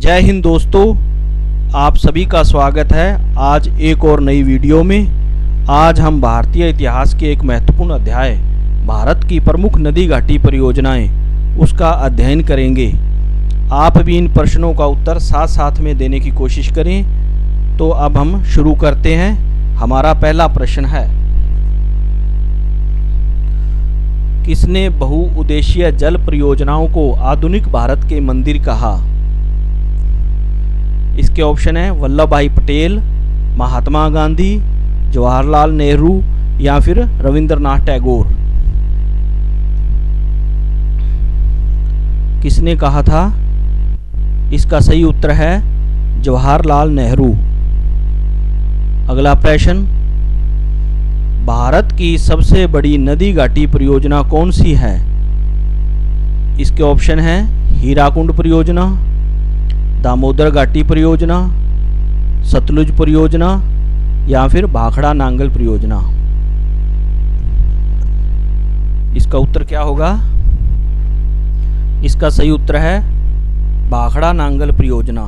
जय हिंद दोस्तों, आप सभी का स्वागत है आज एक और नई वीडियो में। आज हम भारतीय इतिहास के एक महत्वपूर्ण अध्याय भारत की प्रमुख नदी घाटी परियोजनाएं उसका अध्ययन करेंगे। आप भी इन प्रश्नों का उत्तर साथ साथ में देने की कोशिश करें। तो अब हम शुरू करते हैं। हमारा पहला प्रश्न है, किसने बहुउद्देशीय जल परियोजनाओं को आधुनिक भारत के मंदिर कहा? इसके ऑप्शन है वल्लभ भाई पटेल, महात्मा गांधी, जवाहरलाल नेहरू या फिर रविंद्रनाथ टैगोर। किसने कहा था? इसका सही उत्तर है जवाहरलाल नेहरू। अगला प्रश्न, भारत की सबसे बड़ी नदी घाटी परियोजना कौन सी है? इसके ऑप्शन है हीराकुंड परियोजना, दामोदर घाटी परियोजना, सतलुज परियोजना या फिर भाखड़ा नांगल परियोजना। इसका उत्तर क्या होगा? इसका सही उत्तर है भाखड़ा नांगल परियोजना।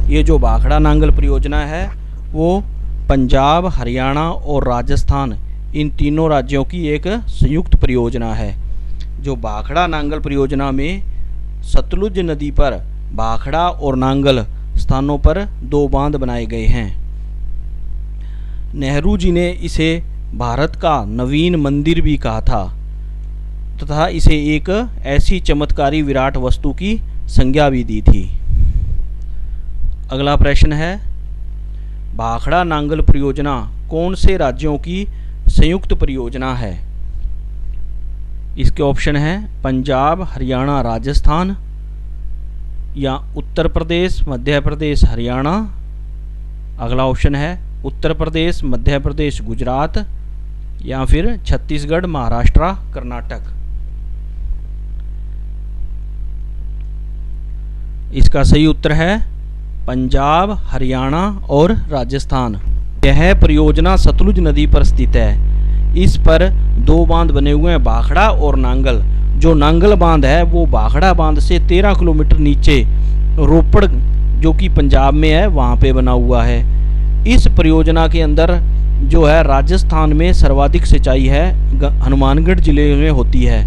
ये जो भाखड़ा नांगल परियोजना है वो पंजाब, हरियाणा और राजस्थान इन तीनों राज्यों की एक संयुक्त परियोजना है। जो भाखड़ा नांगल परियोजना में सतलुज नदी पर भाखड़ा और नांगल स्थानों पर 2 बांध बनाए गए हैं। नेहरू जी ने इसे भारत का नवीन मंदिर भी कहा था तथा इसे एक ऐसी चमत्कारी विराट वस्तु की संज्ञा भी दी थी। अगला प्रश्न है, भाखड़ा नांगल परियोजना कौन से राज्यों की संयुक्त परियोजना है? इसके ऑप्शन है पंजाब, हरियाणा, राजस्थान या उत्तर प्रदेश, मध्य प्रदेश, हरियाणा। अगला ऑप्शन है उत्तर प्रदेश, मध्य प्रदेश, गुजरात या फिर छत्तीसगढ़, महाराष्ट्र, कर्नाटक। इसका सही उत्तर है पंजाब, हरियाणा और राजस्थान। यह परियोजना सतलुज नदी पर स्थित है। इस पर 2 बांध बने हुए हैं, भाखड़ा और नांगल। जो नांगल बांध है वो भाखड़ा बांध से 13 किलोमीटर नीचे रोपड़ जो कि पंजाब में है वहाँ पे बना हुआ है। इस परियोजना के अंदर जो है राजस्थान में सर्वाधिक सिंचाई है हनुमानगढ़ जिले में होती है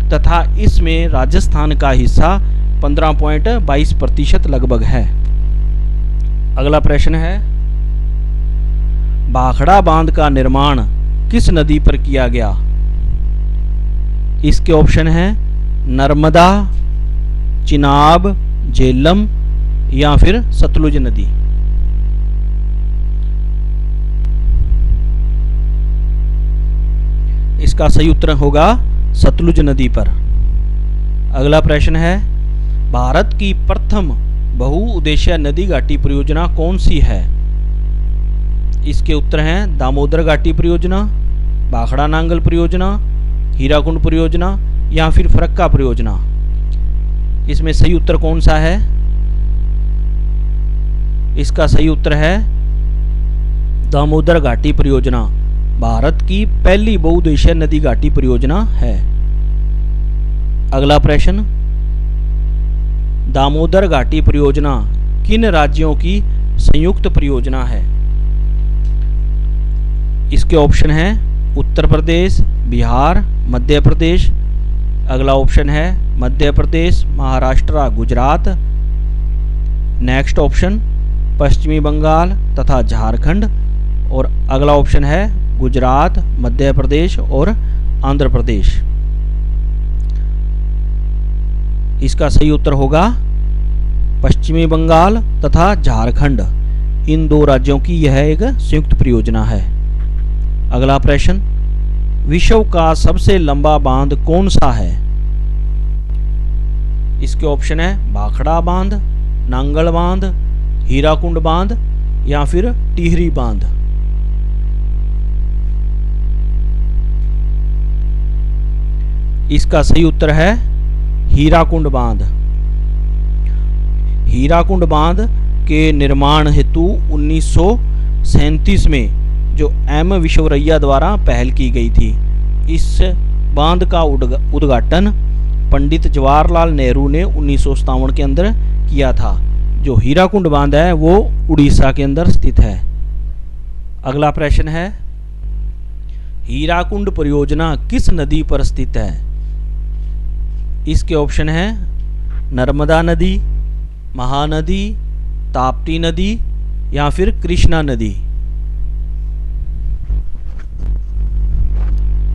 तथा इसमें राजस्थान का हिस्सा 15.22% लगभग है। अगला प्रश्न है, भाखड़ा बांध का निर्माण किस नदी पर किया गया? इसके ऑप्शन है नर्मदा, चिनाब, झेलम या फिर सतलुज नदी। इसका सही उत्तर होगा सतलुज नदी पर। अगला प्रश्न है, भारत की प्रथम बहुउद्देशीय नदी घाटी परियोजना कौन सी है? इसके उत्तर हैं दामोदर घाटी परियोजना, भाखड़ा नांगल परियोजना, हीराकुंड परियोजना या फिर फरक्का परियोजना। इसमें सही उत्तर कौन सा है? इसका सही उत्तर है दामोदर घाटी परियोजना। भारत की पहली बहुउद्देशीय नदी घाटी परियोजना है। अगला प्रश्न, दामोदर घाटी परियोजना किन राज्यों की संयुक्त परियोजना है? इसके ऑप्शन है उत्तर प्रदेश, बिहार, मध्य प्रदेश। अगला ऑप्शन है मध्य प्रदेश, महाराष्ट्र, गुजरात। नेक्स्ट ऑप्शन पश्चिमी बंगाल तथा झारखंड। और अगला ऑप्शन है गुजरात, मध्य प्रदेश और आंध्र प्रदेश। इसका सही उत्तर होगा पश्चिमी बंगाल तथा झारखंड। इन 2 राज्यों की यह एक संयुक्त परियोजना है। अगला प्रश्न, विश्व का सबसे लंबा बांध कौन सा है? इसके ऑप्शन है भाखड़ा बांध, नांगल बांध, हीराकुंड बांध या फिर टिहरी बांध। इसका सही उत्तर है हीराकुंड बांध। हीराकुंड बांध के निर्माण हेतु 1937 में जो एम विश्वरैया द्वारा पहल की गई थी। इस बांध का उद्घाटन पंडित जवाहरलाल नेहरू ने 1957 के अंदर किया था। जो हीराकुंड बांध है वो उड़ीसा के अंदर स्थित है। अगला प्रश्न है, हीराकुंड परियोजना किस नदी पर स्थित है? इसके ऑप्शन है नर्मदा नदी, महानदी, ताप्ती नदी या फिर कृष्णा नदी।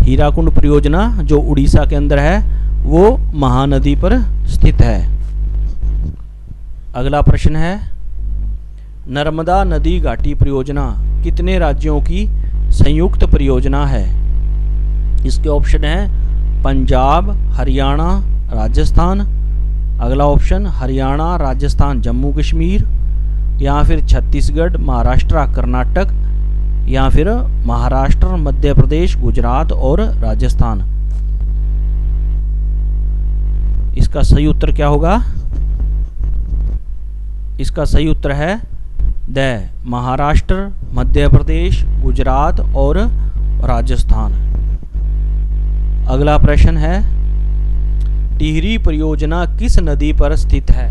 हीराकुंड परियोजना जो उड़ीसा के अंदर है वो महानदी पर स्थित है। अगला प्रश्न है, नर्मदा नदी घाटी परियोजना कितने राज्यों की संयुक्त परियोजना है? इसके ऑप्शन है पंजाब, हरियाणा, राजस्थान। अगला ऑप्शन हरियाणा, राजस्थान, जम्मू कश्मीर या फिर छत्तीसगढ़, महाराष्ट्र, कर्नाटक या फिर महाराष्ट्र, मध्य प्रदेश, गुजरात और राजस्थान। इसका सही उत्तर क्या होगा? इसका सही उत्तर है द महाराष्ट्र, मध्य प्रदेश, गुजरात और राजस्थान। अगला प्रश्न है, टिहरी परियोजना किस नदी पर स्थित है?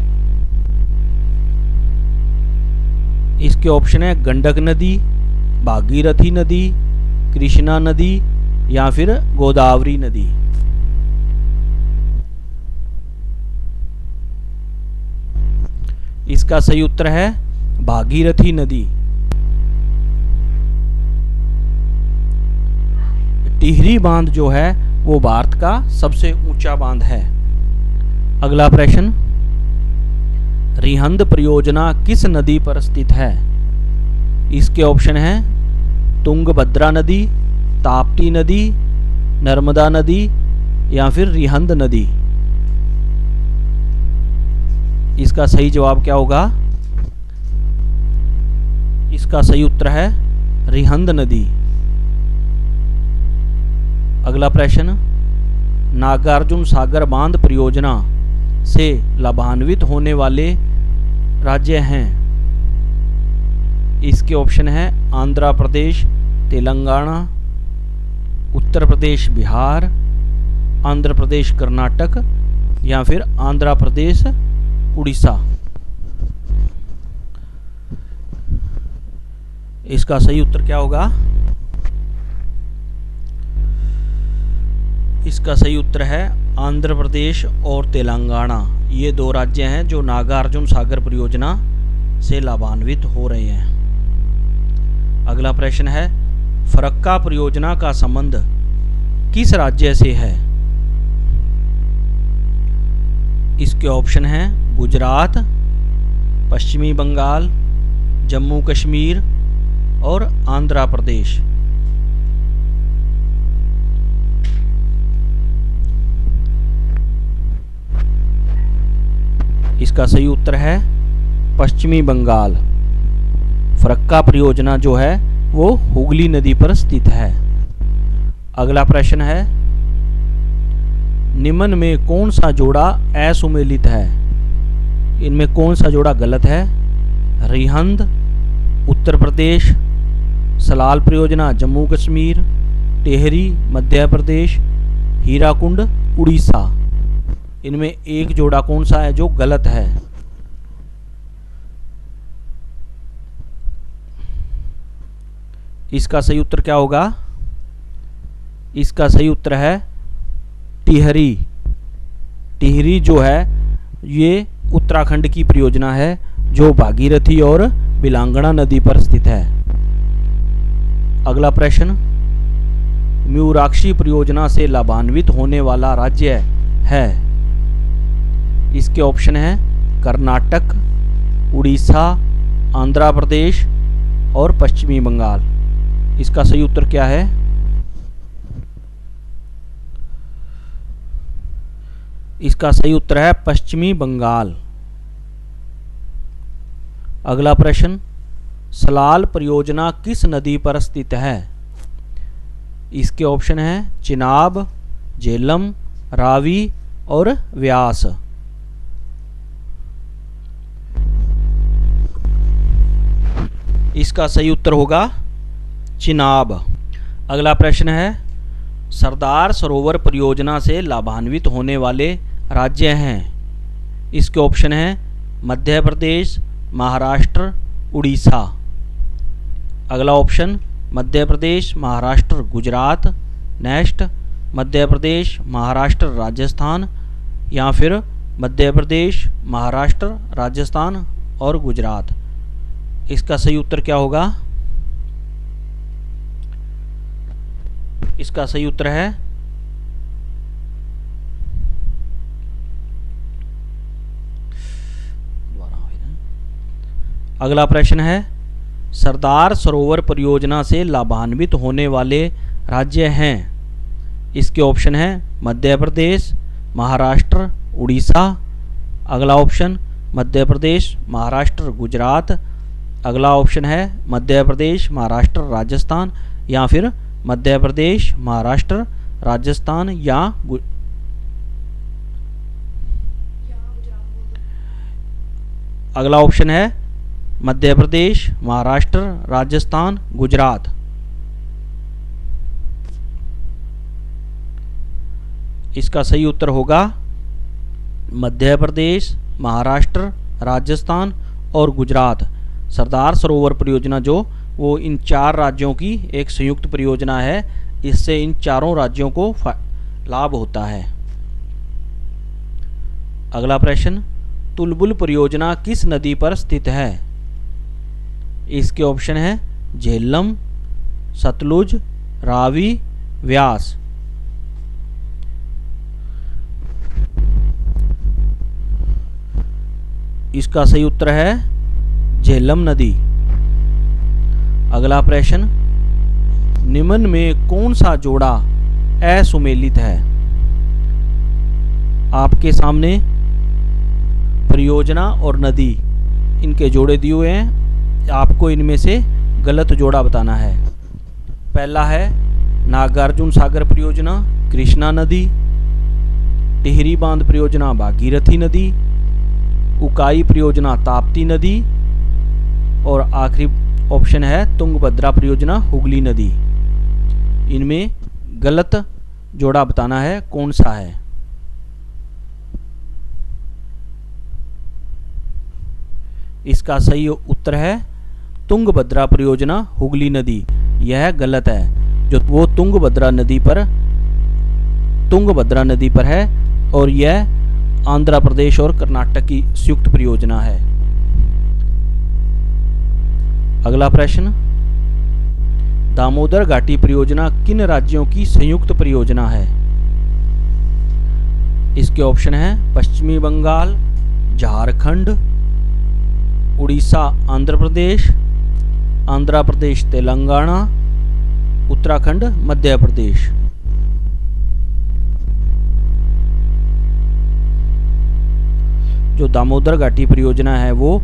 इसके ऑप्शन है गंडक नदी, भागीरथी नदी, कृष्णा नदी या फिर गोदावरी नदी। इसका सही उत्तर है भागीरथी नदी। टिहरी बांध जो है वो भारत का सबसे ऊंचा बांध है। अगला प्रश्न, रिहंद परियोजना किस नदी पर स्थित है? इसके ऑप्शन है तुंगभद्रा नदी, ताप्ती नदी, नर्मदा नदी या फिर रिहंद नदी। इसका सही जवाब क्या होगा? इसका सही उत्तर है रिहंद नदी। अगला प्रश्न, नागार्जुन सागर बांध परियोजना से लाभान्वित होने वाले राज्य हैं। इसके ऑप्शन है आंध्र प्रदेश, तेलंगाना, उत्तर प्रदेश, बिहार, आंध्र प्रदेश, कर्नाटक या फिर आंध्र प्रदेश, उड़ीसा। इसका सही उत्तर क्या होगा? इसका सही उत्तर है आंध्र प्रदेश और तेलंगाना। ये दो राज्य हैं जो नागार्जुन सागर परियोजना से लाभान्वित हो रहे हैं। अगला प्रश्न है, फरक्का परियोजना का संबंध किस राज्य से है? इसके ऑप्शन हैं गुजरात, पश्चिमी बंगाल, जम्मू कश्मीर और आंध्र प्रदेश। इसका सही उत्तर है पश्चिमी बंगाल। फरक्का परियोजना जो है वो हुगली नदी पर स्थित है। अगला प्रश्न है, निम्न में कौन सा जोड़ा असुमेलित है? इनमें कौन सा जोड़ा गलत है? रिहंद, उत्तर प्रदेश, सलाल परियोजना, जम्मू कश्मीर, टिहरी, मध्य प्रदेश, हीराकुंड, उड़ीसा। इनमें एक जोड़ा कौन सा है जो गलत है? इसका सही उत्तर क्या होगा? इसका सही उत्तर है टिहरी। टिहरी जो है ये उत्तराखंड की परियोजना है जो भागीरथी और बिलांगना नदी पर स्थित है। अगला प्रश्न, म्यूराक्षी परियोजना से लाभान्वित होने वाला राज्य है। इसके ऑप्शन है कर्नाटक, उड़ीसा, आंध्र प्रदेश और पश्चिमी बंगाल। इसका सही उत्तर क्या है? इसका सही उत्तर है पश्चिमी बंगाल। अगला प्रश्न, सलाल परियोजना किस नदी पर स्थित है? इसके ऑप्शन है चिनाब, झेलम, रावी और व्यास। इसका सही उत्तर होगा चिनाब। अगला प्रश्न है, सरदार सरोवर परियोजना से लाभान्वित होने वाले राज्य हैं। इसके ऑप्शन हैं मध्य प्रदेश, महाराष्ट्र, उड़ीसा। अगला ऑप्शन मध्य प्रदेश, महाराष्ट्र, गुजरात। नेक्स्ट मध्य प्रदेश, महाराष्ट्र, राजस्थान, या फिर मध्य प्रदेश, महाराष्ट्र, राजस्थान और गुजरात। इसका सही उत्तर क्या होगा? इसका सही उत्तर है अगला प्रश्न है, सरदार सरोवर परियोजना से लाभान्वित होने वाले राज्य हैं। इसके ऑप्शन है मध्य प्रदेश, महाराष्ट्र, उड़ीसा। अगला ऑप्शन मध्य प्रदेश, महाराष्ट्र, गुजरात। अगला ऑप्शन है मध्य प्रदेश, महाराष्ट्र, राजस्थान, या फिर मध्य प्रदेश, महाराष्ट्र, राजस्थान या अगला ऑप्शन है मध्य प्रदेश, महाराष्ट्र, राजस्थान, गुजरात। इसका सही उत्तर होगा मध्य प्रदेश, महाराष्ट्र, राजस्थान और गुजरात। सरदार सरोवर परियोजना जो वो इन 4 राज्यों की एक संयुक्त परियोजना है। इससे इन चारों राज्यों को लाभ होता है। अगला प्रश्न, तुलबुल परियोजना किस नदी पर स्थित है? इसके ऑप्शन है झेलम, सतलुज, रावी, व्यास। इसका सही उत्तर है झेलम नदी। अगला प्रश्न, निम्न में कौन सा जोड़ा असुमेलित है? आपके सामने परियोजना और नदी इनके जोड़े दिए हुए हैं। आपको इनमें से गलत जोड़ा बताना है। पहला है नागार्जुन सागर परियोजना, कृष्णा नदी। टिहरी बांध परियोजना, भागीरथी नदी। उकाई परियोजना, ताप्ती नदी। और आखिरी ऑप्शन है तुंगभद्रा परियोजना, हुगली नदी। इनमें गलत जोड़ा बताना है कौन सा है। इसका सही उत्तर है तुंगभद्रा परियोजना, हुगली नदी। यह गलत है। जो वो तुंगभद्रा नदी पर है और यह आंध्र प्रदेश और कर्नाटक की संयुक्त परियोजना है। अगला प्रश्न, दामोदर घाटी परियोजना किन राज्यों की संयुक्त परियोजना है? इसके ऑप्शन है पश्चिमी बंगाल, झारखंड, उड़ीसा, आंध्र प्रदेश, तेलंगाना, उत्तराखंड, मध्य प्रदेश। जो दामोदर घाटी परियोजना है वो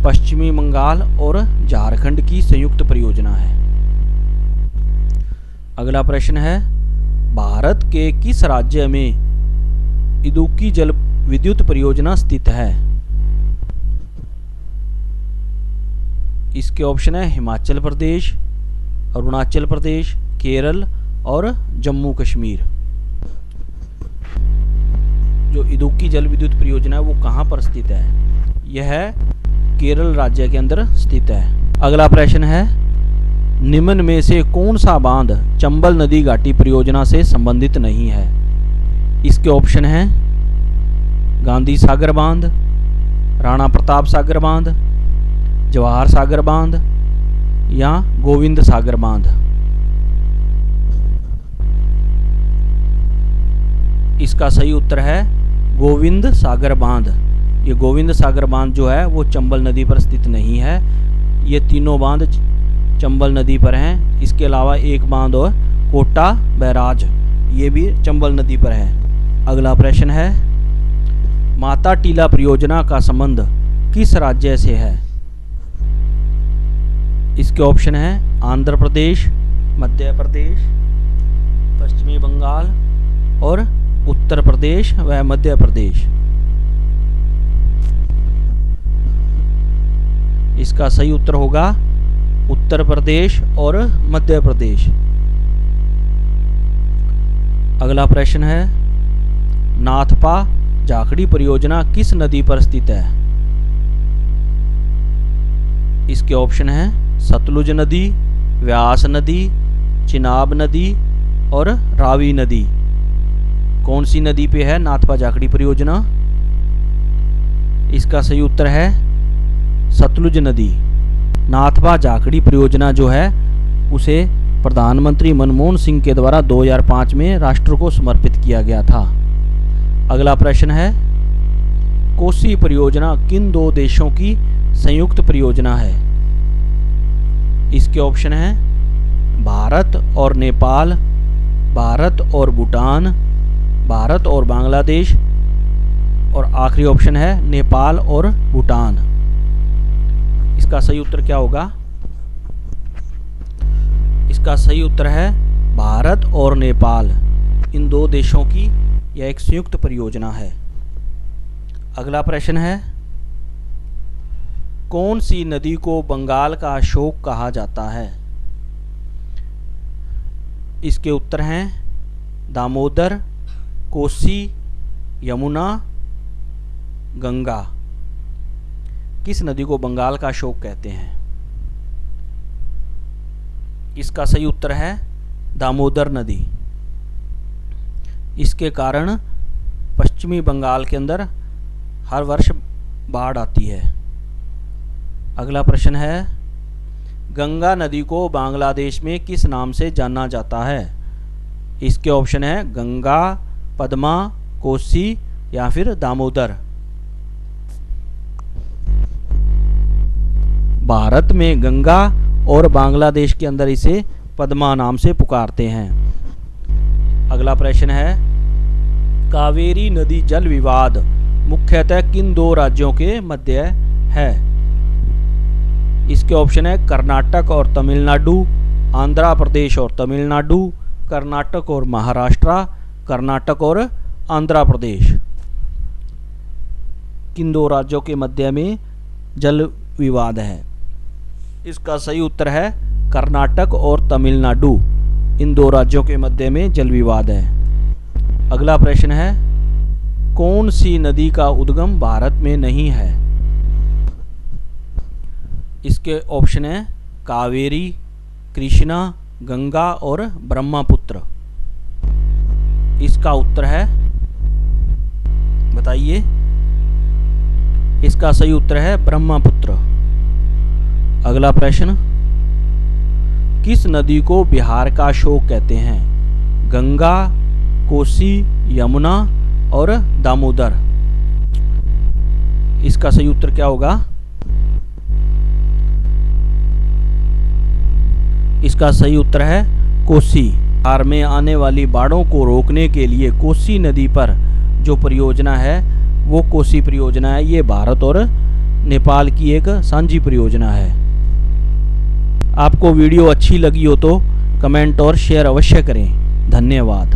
पश्चिमी बंगाल और झारखंड की संयुक्त परियोजना है। अगला प्रश्न है, भारत के किस राज्य में इदुक्की जल विद्युत परियोजना स्थित है? इसके ऑप्शन है हिमाचल प्रदेश, अरुणाचल प्रदेश, केरल और जम्मू कश्मीर। जो इदुक्की जल विद्युत परियोजना है वो कहाँ पर स्थित है? यह केरल राज्य के अंदर स्थित है। अगला प्रश्न है, निम्न में से कौन सा बांध चंबल नदी घाटी परियोजना से संबंधित नहीं है? इसके ऑप्शन हैं गांधी सागर बांध, राणा प्रताप सागर बांध, जवाहर सागर बांध या गोविंद सागर बांध। इसका सही उत्तर है गोविंद सागर बांध। ये गोविंद सागर बांध जो है वो चंबल नदी पर स्थित नहीं है। ये तीनों बांध चंबल नदी पर हैं। इसके अलावा एक बांध और कोटा बैराज, ये भी चंबल नदी पर है। अगला प्रश्न है, माता टीला परियोजना का संबंध किस राज्य से है? इसके ऑप्शन है आंध्र प्रदेश, मध्य प्रदेश, पश्चिमी बंगाल और उत्तर प्रदेश व मध्य प्रदेश। इसका सही उत्तर होगा उत्तर प्रदेश और मध्य प्रदेश। अगला प्रश्न है, नाथपा जाखड़ी परियोजना किस नदी पर स्थित है? इसके ऑप्शन हैं सतलुज नदी, व्यास नदी, चिनाब नदी और रावी नदी। कौन सी नदी पे है नाथपा जाखड़ी परियोजना? इसका सही उत्तर है सतलुज नदी। नाथपा जाखड़ी परियोजना जो है उसे प्रधानमंत्री मनमोहन सिंह के द्वारा 2005 में राष्ट्र को समर्पित किया गया था। अगला प्रश्न है, कोसी परियोजना किन दो देशों की संयुक्त परियोजना है? इसके ऑप्शन हैं भारत और नेपाल, भारत और भूटान, भारत और बांग्लादेश और आखिरी ऑप्शन है नेपाल और भूटान। इसका सही उत्तर क्या होगा? इसका सही उत्तर है भारत और नेपाल। इन दो देशों की यह एक संयुक्त परियोजना है। अगला प्रश्न है, कौन सी नदी को बंगाल का अशोक कहा जाता है? इसके उत्तर हैं दामोदर, कोसी, यमुना, गंगा। किस नदी को बंगाल का अशोक कहते हैं? इसका सही उत्तर है दामोदर नदी। इसके कारण पश्चिमी बंगाल के अंदर हर वर्ष बाढ़ आती है। अगला प्रश्न है, गंगा नदी को बांग्लादेश में किस नाम से जाना जाता है? इसके ऑप्शन है गंगा, पद्मा, कोसी या फिर दामोदर। भारत में गंगा और बांग्लादेश के अंदर इसे पद्मा नाम से पुकारते हैं। अगला प्रश्न है, कावेरी नदी जल विवाद मुख्यतः किन दो राज्यों के मध्य है? इसके ऑप्शन है कर्नाटक और तमिलनाडु, आंध्र प्रदेश और तमिलनाडु, कर्नाटक और महाराष्ट्र, कर्नाटक और आंध्र प्रदेश। किन दो राज्यों के मध्य में जल विवाद है? इसका सही उत्तर है कर्नाटक और तमिलनाडु। इन दो राज्यों के मध्य में जल विवाद है। अगला प्रश्न है, कौन सी नदी का उद्गम भारत में नहीं है? इसके ऑप्शन है कावेरी, कृष्णा, गंगा और ब्रह्मपुत्र। इसका उत्तर है, बताइए। इसका सही उत्तर है ब्रह्मपुत्र। अगला प्रश्न, किस नदी को बिहार का अशोक कहते हैं? गंगा, कोसी, यमुना और दामोदर। इसका सही उत्तर क्या होगा? इसका सही उत्तर है कोसी। बिहार में आने वाली बाढ़ों को रोकने के लिए कोसी नदी पर जो परियोजना है वो कोसी परियोजना है। ये भारत और नेपाल की एक साझी परियोजना है। आपको वीडियो अच्छी लगी हो तो कमेंट और शेयर अवश्य करें। धन्यवाद।